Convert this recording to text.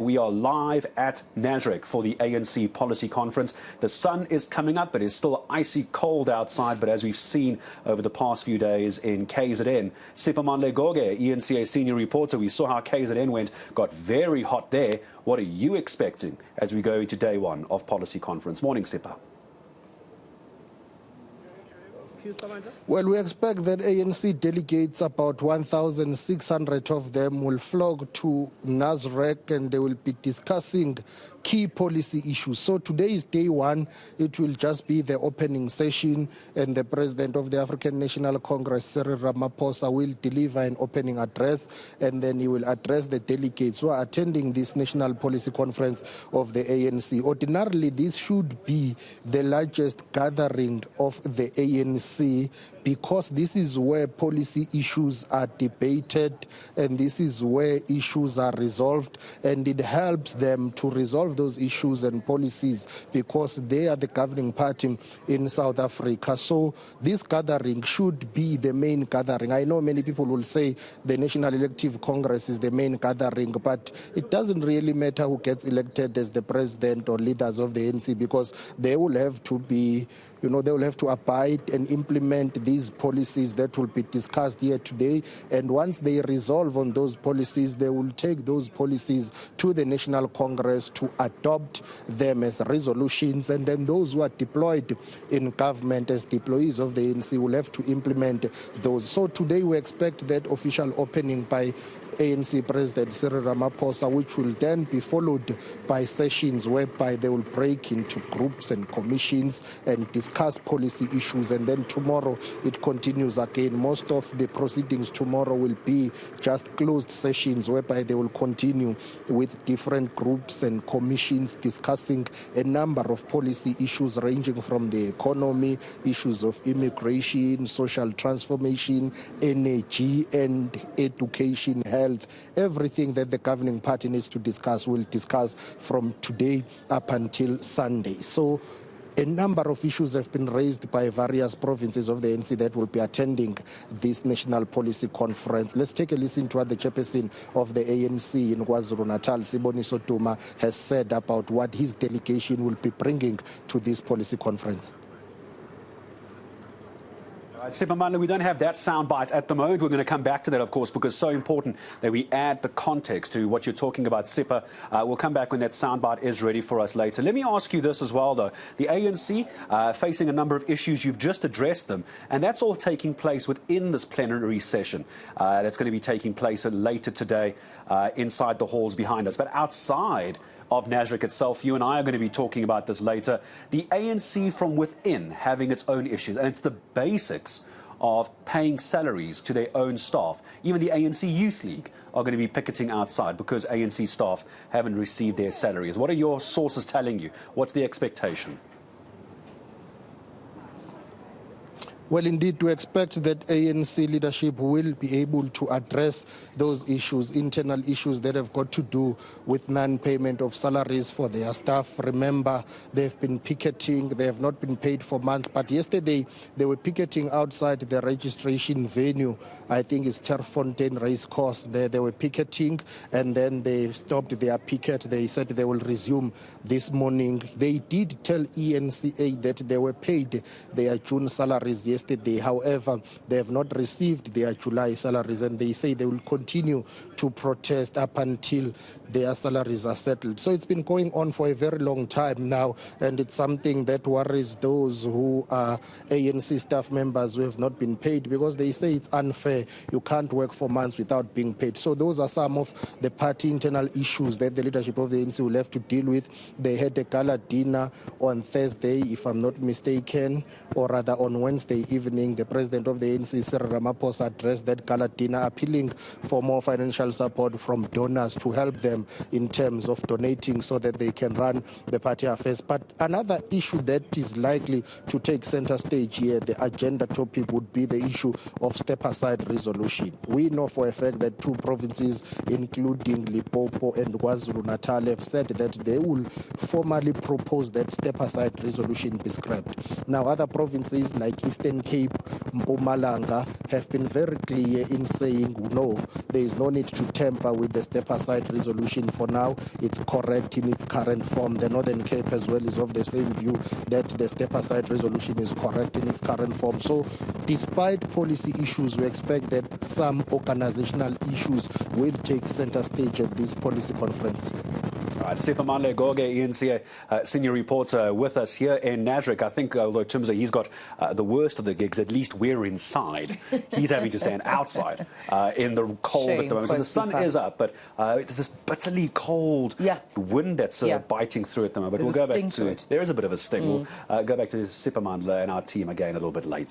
We are live at Nazarick for the ANC Policy Conference. The sun is coming up, but it's still icy cold outside. But as we've seen over the past few days in KZN, Siphamandla Goge, eNCA senior reporter, we saw how KZN got very hot there. What are you expecting as we go into day one of Policy Conference? Morning, Sipha. Well, we expect that ANC delegates, about 1,600 of them, will flock to Nazarick and they will be discussing key policy issues. So today is day one. It will just be the opening session, and the President of the African National Congress, Ramaphosa, will deliver an opening address, and then he will address the delegates who are attending this National Policy Conference of the ANC. Ordinarily, this should be the largest gathering of the ANC, because this is where policy issues are debated and this is where issues are resolved, and it helps them to resolve those issues and policies because they are the governing party in South Africa. So this gathering should be the main gathering. I know many people will say the National Elective Congress is the main gathering, but it doesn't really matter who gets elected as the president or leaders of the ANC, because they will have to be, they will have to abide and implement these policies that will be discussed here today. And once they resolve on those policies, they will take those policies to the National Congress to adopt them as resolutions. And then those who are deployed in government as deployees of the ANC will have to implement those. So today we expect that official opening by ANC President Cyril Ramaphosa, which will then be followed by sessions whereby they will break into groups and commissions and discuss policy issues. And then tomorrow it continues again. Most of the proceedings tomorrow will be just closed sessions whereby they will continue with different groups and commissions discussing a number of policy issues ranging from the economy, issues of immigration, social transformation, energy and education, health. Everything that the governing party needs to discuss will discuss from today up until Sunday. So a number of issues have been raised by various provinces of the ANC that will be attending this National Policy Conference. Let's take a listen to what the chairperson of the ANC in KwaZulu-Natal, Siboniso Duma, has said about what his delegation will be bringing to this policy conference. Siphamandla, we don't have that soundbite at the moment. We're going to come back to that, of course, because it's so important that we add the context to what you're talking about, Sipha. We'll come back when that soundbite is ready for us later. Let me ask you this as well, though. The ANC facing a number of issues. You've just addressed them, and that's all taking place within this plenary session that's going to be taking place later today inside the halls behind us. But outside of Nazarick itself, you and I are going to be talking about this later. The ANC from within having its own issues, and it's the basics of paying salaries to their own staff. Even the ANC Youth League are going to be picketing outside because ANC staff haven't received their salaries. What are your sources telling you? What's the expectation? Well, indeed, we expect that ANC leadership will be able to address those issues, internal issues that have got to do with non-payment of salaries for their staff. Remember, they've been picketing. They have not been paid for months. But yesterday, they were picketing outside the registration venue. I think it's Terfontein Race Course. They were picketing, and then they stopped their picket. They said they will resume this morning. They did tell eNCA that they were paid their June salaries yesterday. However, they have not received their July salaries, and they say they will continue to protest up until their salaries are settled. So it's been going on for a very long time now, and it's something that worries those who are ANC staff members who have not been paid, because they say it's unfair. You can't work for months without being paid. So those are some of the party internal issues that the leadership of the ANC will have to deal with. They had a gala dinner on Thursday, if I'm not mistaken, or rather on Wednesday evening. The president of the ANC, Cyril Ramaphosa, addressed that gala dinner, appealing for more financial support from donors to help them in terms of donating so that they can run the party affairs. But another issue that is likely to take center stage here, the agenda topic, would be the issue of step-aside resolution. We know for a fact that two provinces, including Limpopo and KwaZulu-Natal, have said that they will formally propose that step-aside resolution be scrapped. Now, other provinces like Eastern Eastern Cape, Mpumalanga, have been very clear in saying no, there is no need to tamper with the step-aside resolution for now. It's correct in its current form. The Northern Cape as well is of the same view that the step-aside resolution is correct in its current form. So despite policy issues, we expect that some organizational issues will take center stage at this policy conference. All right, Siphamandla Goge, eNCA senior reporter with us here in Nazarick. I think, although Tumza, he's got the worst of the gigs, at least we're inside. He's having to stand outside in the cold at the moment. So the sun is up, but there's this bitterly cold wind that's biting through at the moment. But we'll go back to it. There is a bit of a sting. We'll go back to Siphamandla and our team again a little bit later.